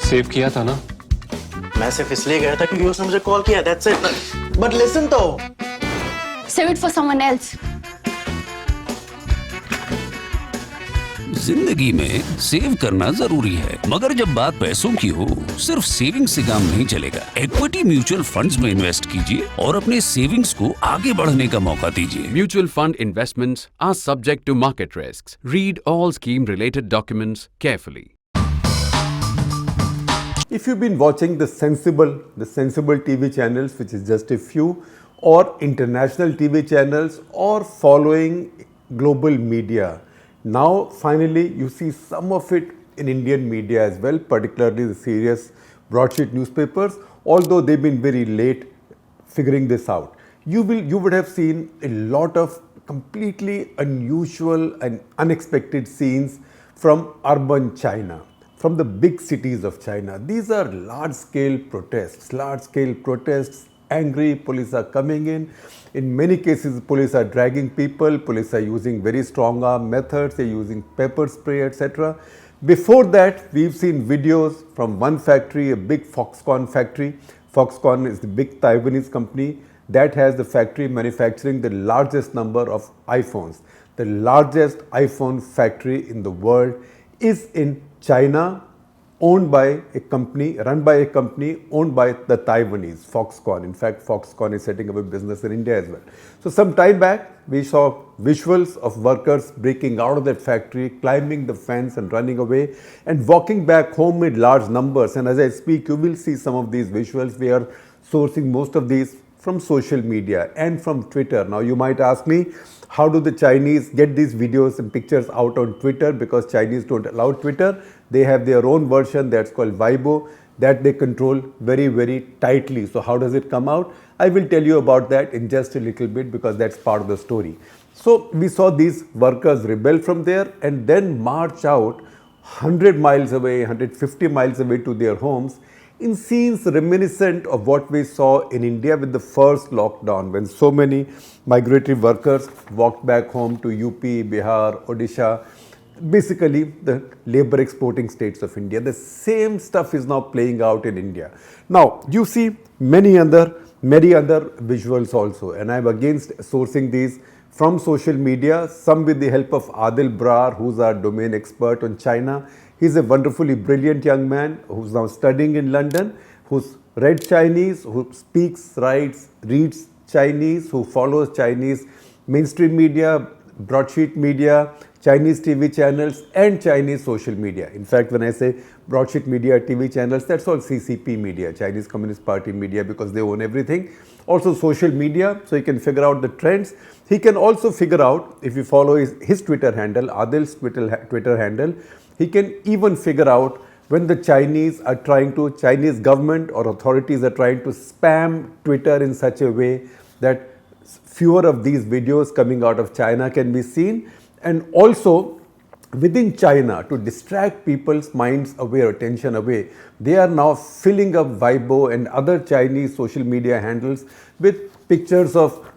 Save किया था ना? मैं सिर्फ इसलिए गया था क्योंकि उसने मुझे कॉल किया, that's it. But listen तो. Save it for someone else. जिंदगी में सेव करना जरूरी है, मगर जब बात पैसों की हो, सिर्फ सेविंग से काम नहीं चलेगा। इक्विटी म्यूचुअल फंड्स में इन्वेस्ट कीजिए और अपने सेविंग्स को आगे बढ़ने का मौका दीजिए। Mutual fund investments are subject to market risks. Read all scheme-related documents carefully. If you've been watching the sensible TV channels, which is just a few, or international TV channels, or following global media, now finally you see some of it in Indian media as well, particularly the serious broadsheet newspapers, although they've been very late figuring this out. You would have seen a lot of completely unusual and unexpected scenes from urban China, from the big cities of China. These are large-scale protests, angry, police are coming in. In many cases, police are dragging people, police are using very strong arm methods, they're using pepper spray, etc. Before that, we've seen videos from one factory, a big Foxconn factory. Foxconn is the big Taiwanese company that has the factory manufacturing the largest number of iPhones. The largest iPhone factory in the world is in China, run by a company owned by the Taiwanese, Foxconn. In fact, Foxconn is setting up a business in India as well. So some time back, we saw visuals of workers breaking out of that factory, climbing the fence and running away and walking back home in large numbers. And as I speak, you will see some of these visuals. We are sourcing most of these from social media and from Twitter. Now you might ask me, how do the Chinese get these videos and pictures out on Twitter? Because Chinese don't allow Twitter. They have their own version that's called Weibo that they control very, very tightly. So how does it come out? I will tell you about that in just a little bit because that's part of the story. So we saw these workers rebel from there and then march out 100 miles away, 150 miles away to their homes in scenes reminiscent of what we saw in India with the first lockdown, when so many migratory workers walked back home to UP, Bihar, Odisha, basically the labor exporting states of India. The same stuff is now playing out in India. Now you see many other visuals also, and I'm against sourcing these from social media, some with the help of Adil Brar, who's our domain expert on China. He's a wonderfully brilliant young man who's now studying in London, who's read Chinese, who speaks, writes, reads Chinese, who follows Chinese mainstream media, broadsheet media, Chinese TV channels and Chinese social media. In fact, when I say broadsheet media, TV channels, that's all CCP media, Chinese Communist Party media, because they own everything. Also social media, so he can figure out the trends. He can also figure out, if you follow his Twitter handle, Adil's Twitter handle, he can even figure out when the Chinese government or authorities are trying to spam Twitter in such a way that fewer of these videos coming out of China can be seen. And also within China, to distract people's minds away or attention away, they are now filling up Weibo and other Chinese social media handles with pictures of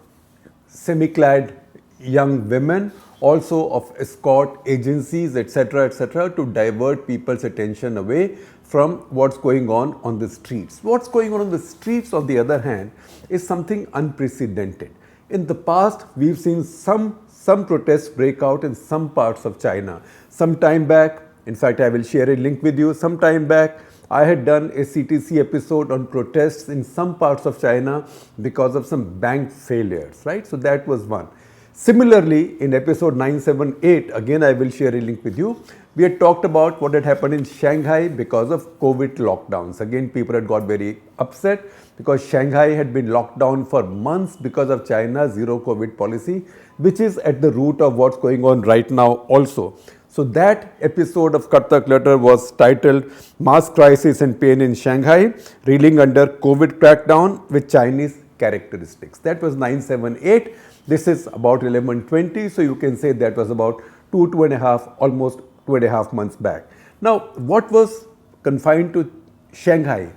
semi-clad young women, also of escort agencies, etc., to divert people's attention away from what's going on the streets. What's going on the streets, on the other hand, is something unprecedented. In the past, we've seen some protests break out in some parts of China. Some time back, in fact, I will share a link with you. Some time back, I had done a CTC episode on protests in some parts of China because of some bank failures, right? So that was one. Similarly, in episode 978, again I will share a link with you, we had talked about what had happened in Shanghai because of COVID lockdowns. Again, people had got very upset because Shanghai had been locked down for months because of China's zero COVID policy, which is at the root of what's going on right now also. So that episode of Cut the Clutter was titled Mass Crisis and Pain in Shanghai, Reeling Under COVID Crackdown with Chinese Characteristics. That was 978. This is about 1120, so you can say that was about almost two and a half months back. Now, what was confined to Shanghai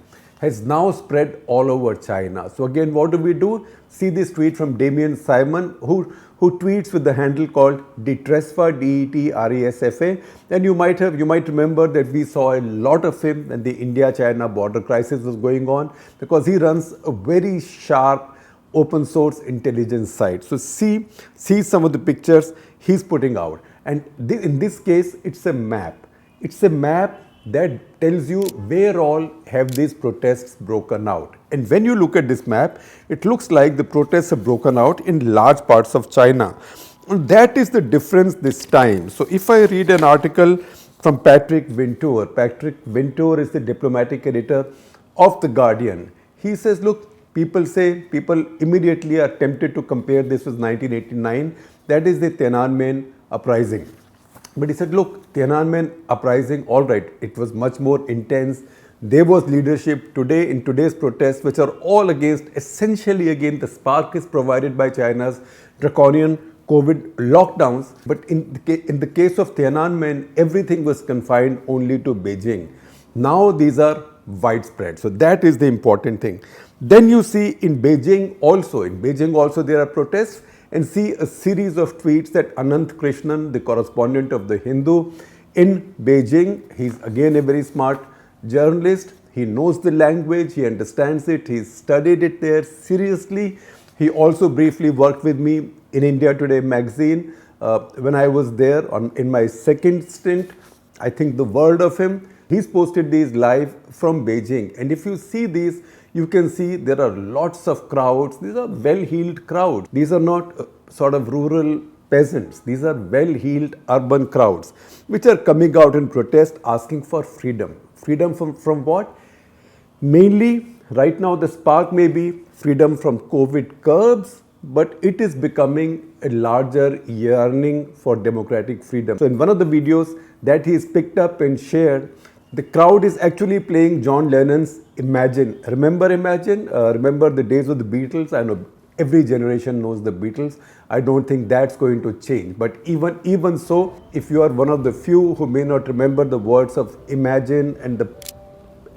has now spread all over China. So again, what do? See this tweet from Damien Simon, who tweets with the handle called Detresfa, DETRESFA. And you might remember that we saw a lot of him when the India-China border crisis was going on, because he runs a very sharp open source intelligence site. So see some of the pictures he's putting out. And in this case, it's a map. It's a map that tells you where all have these protests broken out. And when you look at this map, it looks like the protests have broken out in large parts of China. And that is the difference this time. So if I read an article from Patrick Wintour is the diplomatic editor of The Guardian. He says, look, people immediately are tempted to compare this with 1989. That is the Tiananmen uprising. But he said, look, Tiananmen uprising, all right, it was much more intense. There was leadership today in today's protests, which are all essentially again, the spark is provided by China's draconian COVID lockdowns. But in the case of Tiananmen, everything was confined only to Beijing. Now these are widespread. So that is the important thing. Then you see in Beijing also there are protests. And see a series of tweets that Anant Krishnan, the correspondent of The Hindu in Beijing, he's again a very smart journalist. He knows the language, he understands it, he's studied it there seriously. He also briefly worked with me in India Today magazine when I was there in my second stint. I think the word of him. He's posted these live from Beijing. And if you see these, you can see there are lots of crowds. These are well-heeled crowds. These are not sort of rural peasants. These are well-heeled urban crowds which are coming out in protest asking for freedom. Freedom from what? Mainly, right now the spark may be freedom from COVID curbs, but it is becoming a larger yearning for democratic freedom. So in one of the videos that he's picked up and shared, the crowd is actually playing John Lennon's Imagine. Remember Imagine? Remember the days of the Beatles? I know every generation knows the Beatles. I don't think that's going to change. But even so, if you are one of the few who may not remember the words of Imagine and the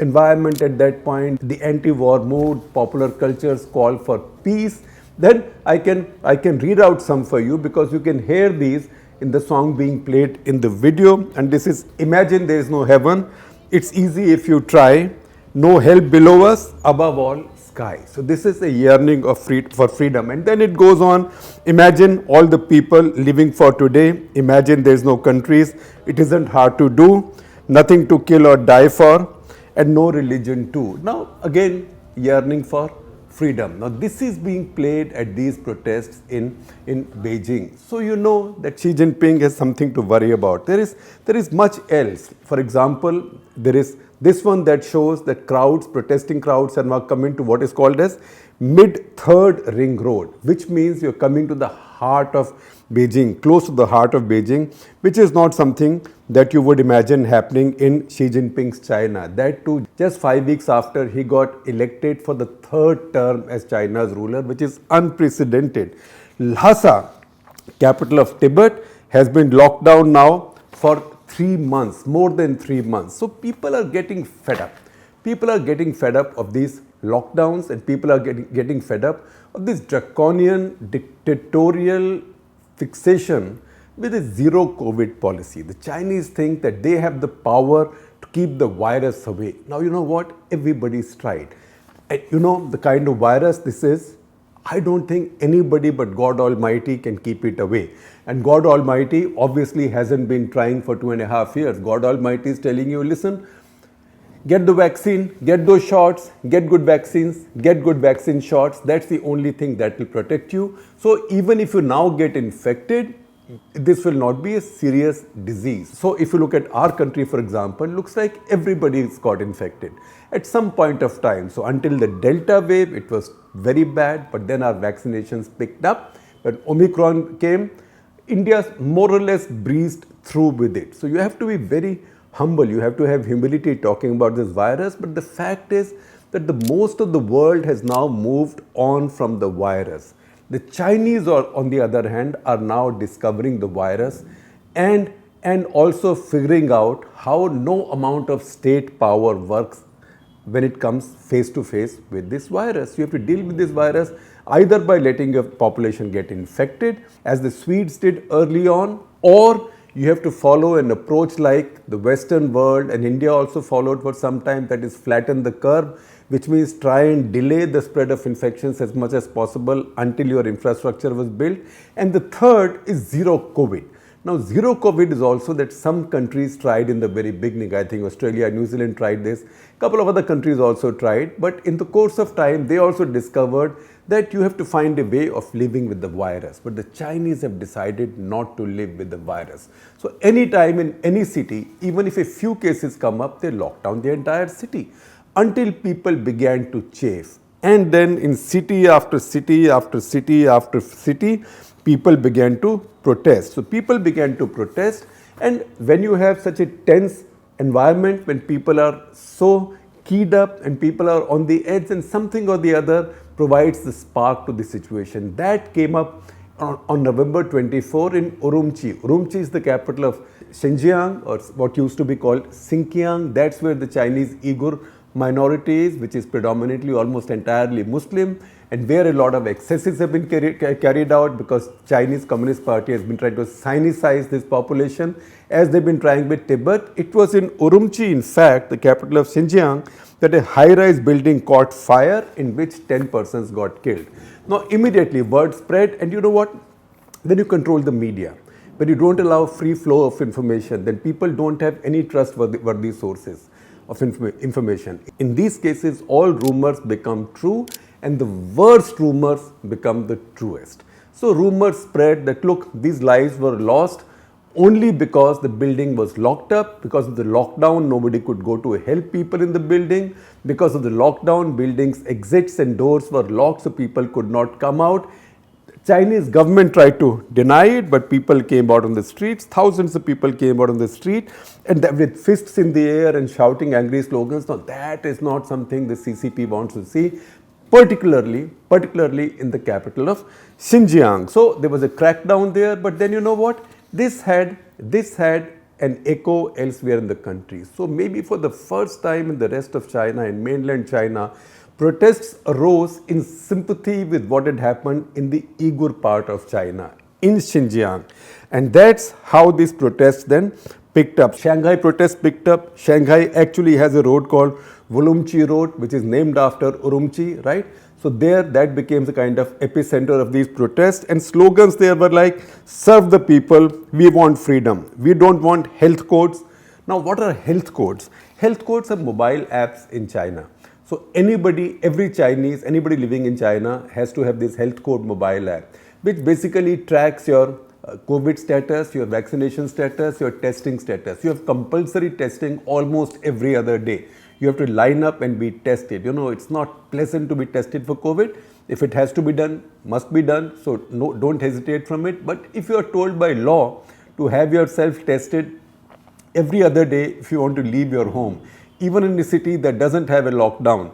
environment at that point, the anti-war mood, popular culture's call for peace, then I can read out some for you, because you can hear these in the song being played in the video. And this is Imagine There Is No Heaven. It's easy if you try. No hell below us, above all sky. So this is a yearning for freedom. And then it goes on. Imagine all the people living for today. Imagine there's no countries. It isn't hard to do. Nothing to kill or die for. And no religion too. Now again, yearning for freedom. Now this is being played at these protests in Beijing. So you know that Xi Jinping has something to worry about. There is much else. For example, there is this one that shows that protesting crowds are now coming to what is called as mid-third ring road, which means you're coming to the heart of Beijing, close to the heart of Beijing, which is not something that you would imagine happening in Xi Jinping's China. That too, just 5 weeks after he got elected for the third term as China's ruler, which is unprecedented. Lhasa, capital of Tibet, has been locked down now for 3 months, more than 3 months. So people are getting fed up. People are getting fed up of these lockdowns, and people are getting fed up of this draconian dictatorial fixation with a zero COVID policy. The Chinese think that they have the power to keep the virus away. Now you know what? Everybody's tried. And you know the kind of virus this is? I don't think anybody but God Almighty can keep it away. And God Almighty obviously hasn't been trying for 2.5 years. God Almighty is telling you, listen, get the vaccine, get those shots, get good vaccines, get good vaccine shots. That's the only thing that will protect you. So even if you now get infected, this will not be a serious disease. So if you look at our country, for example, looks like everybody's got infected at some point of time. So until the Delta wave, it was very bad, but then our vaccinations picked up. When Omicron came, India more or less breezed through with it. So you have to be very humble. You have to have humility talking about this virus. But the fact is that the most of the world has now moved on from the virus. The Chinese, on the other hand, are now discovering the virus and also figuring out how no amount of state power works when it comes face to face with this virus. You have to deal with this virus either by letting your population get infected, as the Swedes did early on, or you have to follow an approach like the Western world and India also followed for some time, that is flatten the curve, which means try and delay the spread of infections as much as possible until your infrastructure was built. And the third is zero COVID. Now, zero COVID is also that some countries tried in the very beginning. I think Australia, New Zealand tried this. A couple of other countries also tried. But in the course of time, they also discovered that you have to find a way of living with the virus. But the Chinese have decided not to live with the virus. So, anytime in any city, even if a few cases come up, they lock down the entire city until people began to chafe. And then in city after city after city after city, people began to protest. So people began to protest, and when you have such a tense environment, when people are so keyed up and people are on the edge, and something or the other provides the spark to the situation. That came up on November 24 in Urumqi. Urumqi is the capital of Xinjiang, or what used to be called Xinjiang. That's where the Chinese Uyghur minority is, which is predominantly almost entirely Muslim, and where a lot of excesses have been carried out, because Chinese Communist Party has been trying to sinicize this population as they've been trying with Tibet. It was in Urumqi, in fact, the capital of Xinjiang, that a high-rise building caught fire in which 10 persons got killed. Now immediately word spread, and you know what? When you control the media, when you don't allow free flow of information, then people don't have any trustworthy sources of information. In these cases, all rumors become true, and the worst rumors become the truest. So rumors spread that, look, these lives were lost only because the building was locked up. Because of the lockdown, nobody could go to help people in the building. Because of the lockdown, buildings' exits and doors were locked, so people could not come out. Chinese government tried to deny it, but people came out on the streets. Thousands of people came out on the street, and with fists in the air and shouting angry slogans. Now that is not something the CCP wants to see, particularly in the capital of Xinjiang. So there was a crackdown there, but then you know what? This had an echo elsewhere in the country. So maybe for the first time in the rest of China, in mainland China, protests arose in sympathy with what had happened in the Uyghur part of China, in Xinjiang. And that's how these protests then picked up. Shanghai protests picked up. Shanghai actually has a road called Urumqi Road, which is named after Urumqi, right? So there, that became the kind of epicenter of these protests, and slogans there were like, serve the people, we want freedom, we don't want health codes. Now what are health codes? Health codes are mobile apps in China. So every Chinese, anybody living in China has to have this health code mobile app, which basically tracks your COVID status, your vaccination status, your testing status. You have compulsory testing almost every other day. You have to line up and be tested. You know, it's not pleasant to be tested for COVID. If it has to be done, must be done. So no, don't hesitate from it. But if you are told by law to have yourself tested every other day if you want to leave your home, even in a city that doesn't have a lockdown,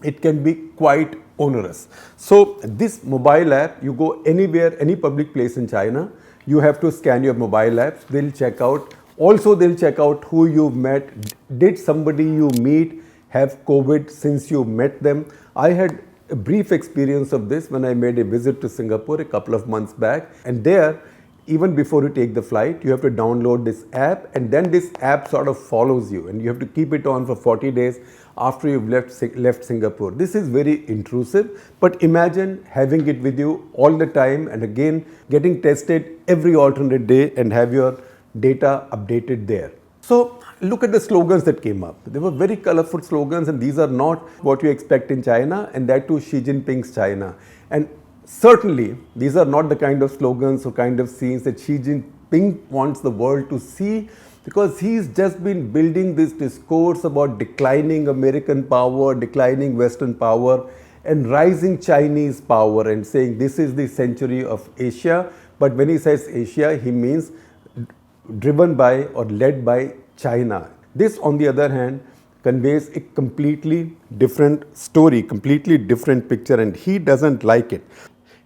it can be quite onerous. So this mobile app, you go anywhere, any public place in China, you have to scan your mobile apps. They'll check out. Also, they'll check out who you've met. Did somebody you meet have COVID since you met them? I had a brief experience of this when I made a visit to Singapore a couple of months back, and there, even before you take the flight, you have to download this app, and then this app sort of follows you, and you have to keep it on for 40 days after you've left Singapore. This is very intrusive, but imagine having it with you all the time, and again getting tested every alternate day and have your data updated there. So look at the slogans that came up. They were very colorful slogans, and these are not what you expect in China, and that too Xi Jinping's China. And certainly, these are not the kind of slogans or kind of scenes that Xi Jinping wants the world to see, because he's just been building this discourse about declining American power, declining Western power, and rising Chinese power, and saying this is the century of Asia. But when he says Asia, he means driven by or led by China. This, on the other hand, conveys a completely different story, completely different picture, and he doesn't like it.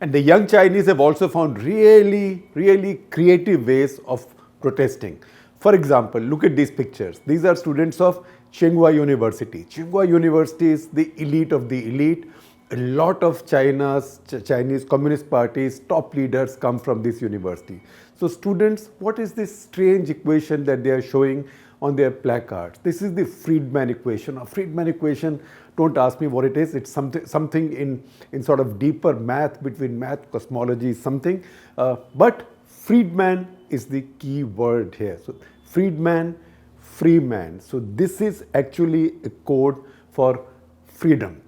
And the young Chinese have also found really creative ways of protesting. For example, look at these pictures. These are students of Tsinghua University. Tsinghua University is the elite of the elite. A lot of Chinese Communist Party's top leaders come from this university. So students, what is this strange equation that they are showing on their placards? This is the Friedman equation. A Friedman equation, don't ask me what it is. It's something in sort of deeper math, between math, cosmology, something. But Friedman is the key word here. So Friedman, free man. So this is actually a code for freedom.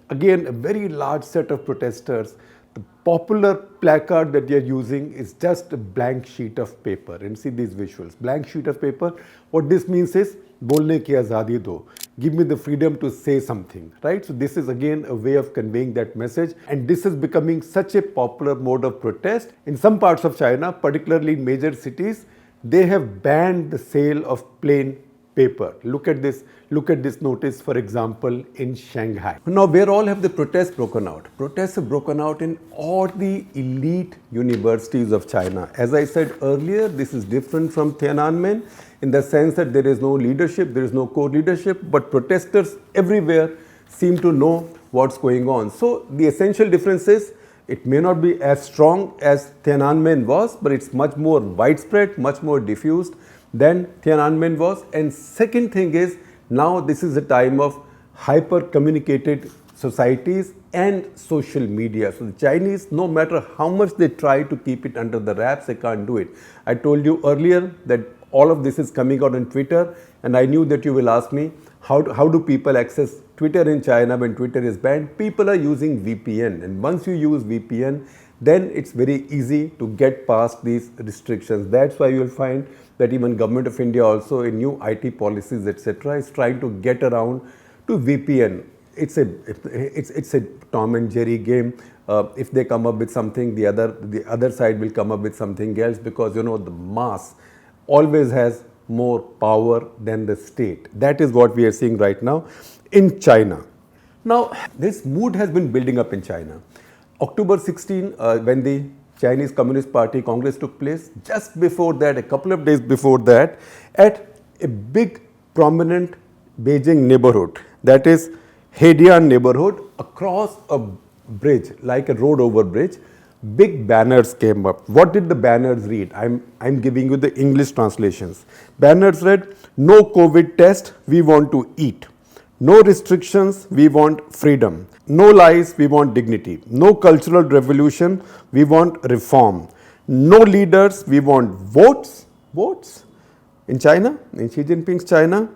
Again, a very large set of protesters. The popular placard that they are using is just a blank sheet of paper. And see these visuals. Blank sheet of paper. What this means is, bolne ki azadi do. Give me the freedom to say something, right? So this is again a way of conveying that message. And this is becoming such a popular mode of protest. In some parts of China, particularly in major cities, they have banned the sale of plain paper. Look at this notice, for example, in Shanghai. Now, where all have the protests broken out? Protests have broken out in all the elite universities of China. As I said earlier, this is different from Tiananmen in the sense that there is no leadership, there is no core leadership, but protesters everywhere seem to know what's going on. So the essential difference is, it may not be as strong as Tiananmen was, but it's much more widespread, much more diffused than Tiananmen was. And second thing is, now this is a time of hyper-communicated societies and social media. So the Chinese, no matter how much they try to keep it under the wraps, they can't do it. I told you earlier that all of this is coming out on Twitter, and I knew that you will ask me, how do people access Twitter in China when Twitter is banned? People are using VPN, and once you use VPN, then it's very easy to get past these restrictions. That's why you'll find that even Government of India also in new IT policies, etc., is trying to get around to VPN. It's a Tom and Jerry game. If they come up with something, the other side will come up with something else, because the mass always has more power than the state. That is what we are seeing right now in China. Now, this mood has been building up in China. October 16, when the Chinese Communist Party Congress took place, just before that, a couple of days before that, at a big prominent Beijing neighborhood, that is Hedian neighborhood, across a bridge, like a road over bridge, big banners came up. What did the banners read? I'm giving you the English translations. Banners read, "No COVID test, we want to eat. No restrictions, we want freedom. No lies, we want dignity. No cultural revolution, we want reform. No leaders, we want votes." Votes? In China, in Xi Jinping's China,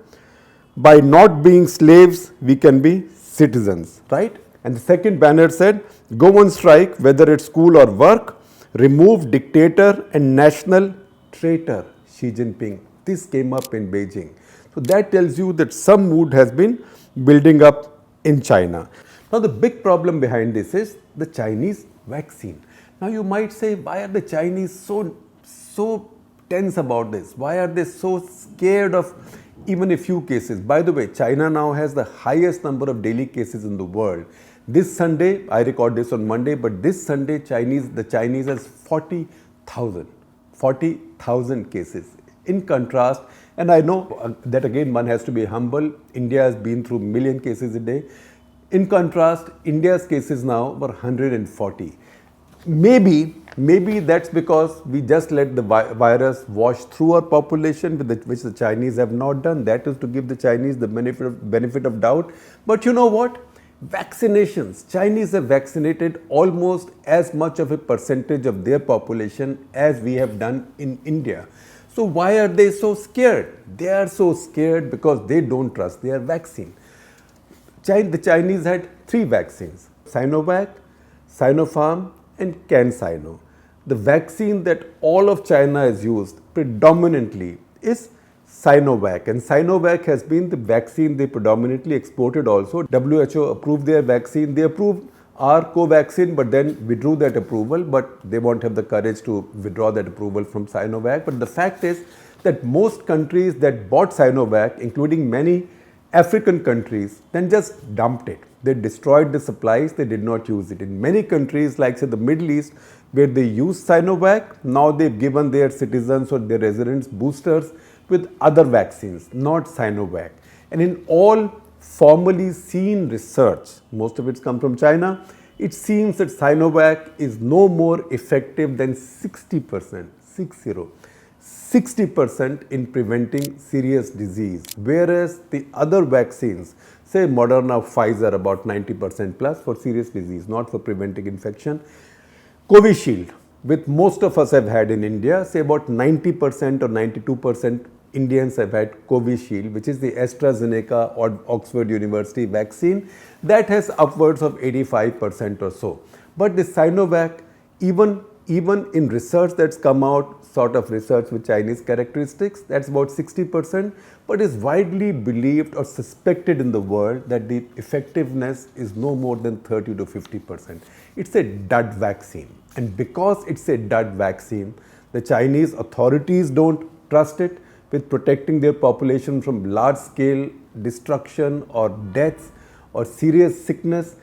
"By not being slaves, we can be citizens," right? And the second banner said, "Go on strike, whether it's school or work. Remove dictator and national traitor, Xi Jinping." This came up in Beijing. So that tells you that some mood has been building up in China. Now the big problem behind this is the Chinese vaccine. Now you might say, why are the Chinese so tense about this? Why are they so scared of even a few cases? By the way, China now has the highest number of daily cases in the world. This Sunday, I record this on Monday, but this Sunday, the Chinese has 40,000 cases. In contrast, and I know that again one has to be humble, India has been through million cases a day. In contrast, India's cases now were 140. Maybe that's because we just let the virus wash through our population, which the Chinese have not done. That is to give the Chinese the benefit of doubt. But you know what? Vaccinations. Chinese have vaccinated almost as much of a percentage of their population as we have done in India. So why are they so scared? They are so scared because they don't trust their vaccine. The Chinese had 3 vaccines: Sinovac, Sinopharm and CanSino. The vaccine that all of China has used predominantly is Sinovac, and Sinovac has been the vaccine they predominantly exported also. WHO approved their vaccine. They approved our Covaxin, but then withdrew that approval, but they won't have the courage to withdraw that approval from Sinovac. But the fact is that most countries that bought Sinovac, including many African countries, then just dumped it. They destroyed the supplies, they did not use it. In many countries, like say the Middle East, where they use Sinovac, now they've given their citizens or their residents boosters with other vaccines, not Sinovac. And in all formally seen research, most of it's come from China, it seems that Sinovac is no more effective than 60%, 60% in preventing serious disease, whereas the other vaccines, say Moderna, Pfizer, about 90% plus for serious disease, not for preventing infection. Covishield, which most of us have had in India, say about 90% or 92% Indians have had Covishield, which is the AstraZeneca or Oxford University vaccine, that has upwards of 85% or so. But the Sinovac, even in research that's come out, sort of research with Chinese characteristics, that's about 60%, but is widely believed or suspected in the world that the effectiveness is no more than 30 to 50%. It's a dud vaccine. And because it's a dud vaccine, the Chinese authorities don't trust it with protecting their population from large-scale destruction or deaths or serious sickness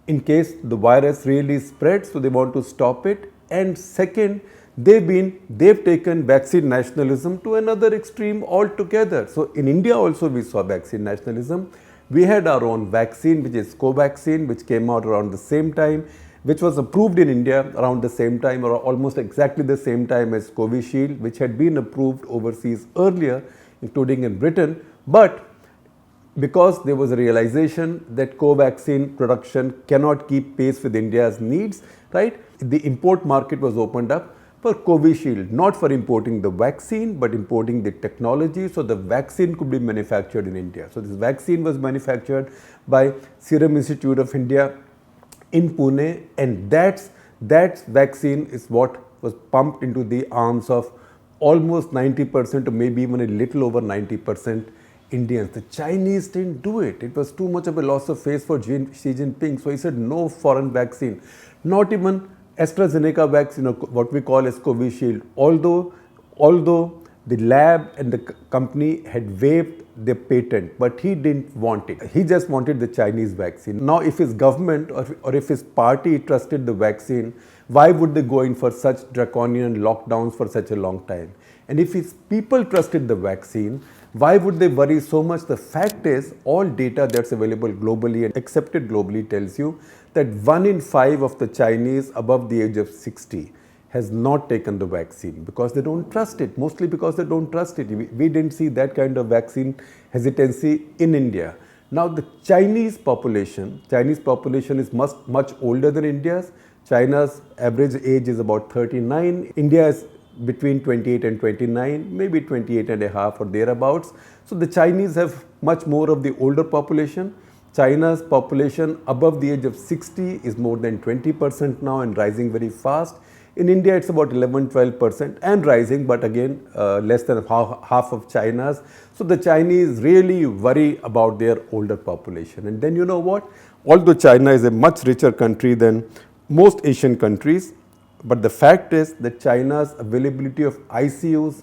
in case the virus really spreads, so they want to stop it. And second, they've taken vaccine nationalism to another extreme altogether. So in India also we saw vaccine nationalism. We had our own vaccine, which is Covaxin, which came out around the same time, which was approved in India around the same time or almost exactly the same time as Covishield, which had been approved overseas earlier, including in Britain. But because there was a realization that Covaxin production cannot keep pace with India's needs, right? The import market was opened up for Covishield, not for importing the vaccine, but importing the technology, so the vaccine could be manufactured in India. So this vaccine was manufactured by Serum Institute of India in Pune, and that vaccine is what was pumped into the arms of almost 90% or maybe even a little over 90% Indians. The Chinese didn't do it. It was too much of a loss of face for Xi Jinping. So he said no foreign vaccine, not even AstraZeneca vaccine, what we call as Covishield, although the lab and the company had waived their patent, but he didn't want it. He just wanted the Chinese vaccine. Now, if his government or if his party trusted the vaccine, why would they go in for such draconian lockdowns for such a long time? And if his people trusted the vaccine, why would they worry so much? The fact is, all data that's available globally and accepted globally tells you that 1 in 5 of the Chinese above the age of 60 has not taken the vaccine because they don't trust it, mostly because they don't trust it. We didn't see that kind of vaccine hesitancy in India. Now the Chinese population is much older than India's. China's average age is about 39. India is between 28 and 29, maybe 28 and a half or thereabouts. So the Chinese have much more of the older population. China's population above the age of 60 is more than 20% now and rising very fast. In India, it's about 11-12% and rising, but again, less than half of China's. So the Chinese really worry about their older population. And then you know what? Although China is a much richer country than most Asian countries, but the fact is that China's availability of ICUs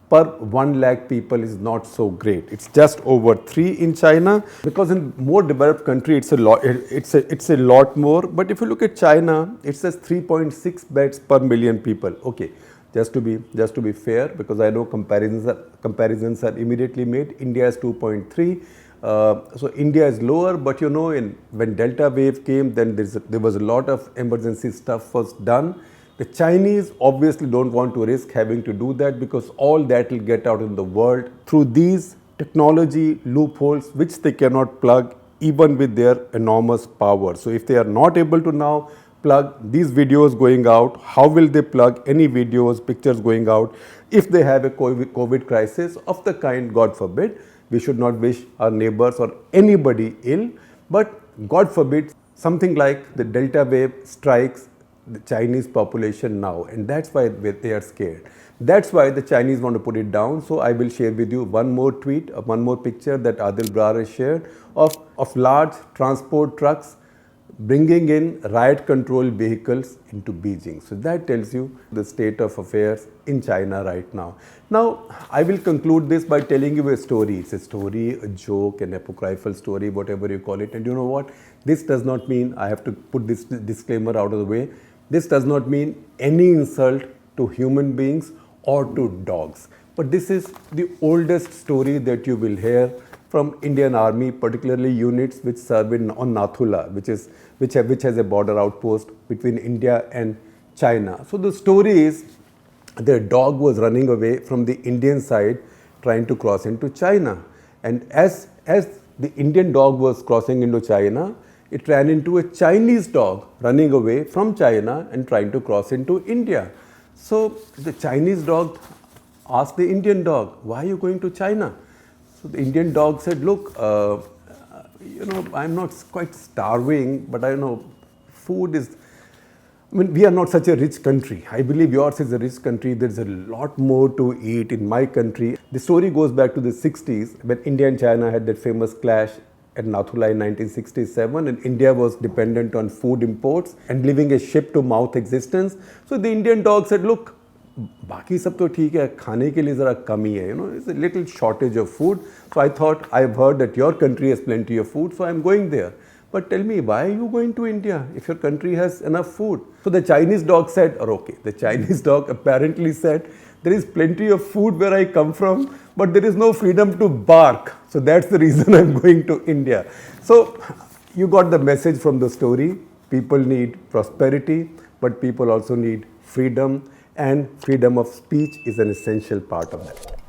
per 1 lakh people is not so great. It's just over 3 in China, because in more developed country it's a lot more. But if you look at China, it says 3.6 beds per million people. Okay, just to be fair, because I know comparisons are immediately made. India is 2.3. So India is lower, but you know, when Delta wave came, then there was a lot of emergency stuff was done. The Chinese obviously don't want to risk having to do that, because all that will get out in the world through these technology loopholes which they cannot plug even with their enormous power. So if they are not able to now plug these videos going out, how will they plug any videos, pictures going out if they have a COVID crisis of the kind, God forbid? We should not wish our neighbors or anybody ill, but God forbid something like the Delta wave strikes the Chinese population now, and that's why they are scared. That's why the Chinese want to put it down. So I will share with you one more tweet, one more picture that Adil Brar has shared of large transport trucks bringing in riot control vehicles into Beijing. So that tells you the state of affairs in China right now. Now, I will conclude this by telling you a story. It's a story, a joke, an apocryphal story, whatever you call it. And you know what? This does not mean, I have to put this disclaimer out of the way, this does not mean any insult to human beings or to dogs. But this is the oldest story that you will hear from Indian Army, particularly units which serve on Nathula, which has a border outpost between India and China. So the story is the dog was running away from the Indian side, trying to cross into China. And as the Indian dog was crossing into China, it ran into a Chinese dog running away from China and trying to cross into India. So the Chinese dog asked the Indian dog, "Why are you going to China?" So the Indian dog said, "Look, I'm not quite starving, but I know food is, we are not such a rich country. I believe yours is a rich country. There's a lot more to eat in my country." The story goes back to the 60s when India and China had that famous clash at Nathula in 1967, and India was dependent on food imports and living a ship-to-mouth existence. So the Indian dog said, "Look, बाकी सब तो ठीक है, खाने के लिए ज़रा कमी है, it's a little shortage of food. So I thought, I've heard that your country has plenty of food, so I'm going there. But tell me, why are you going to India if your country has enough food?" So the Chinese dog said, the Chinese dog apparently said, "There is plenty of food where I come from, but there is no freedom to bark. So that's the reason I'm going to India." So you got the message from the story. People need prosperity, but people also need freedom, and freedom of speech is an essential part of that.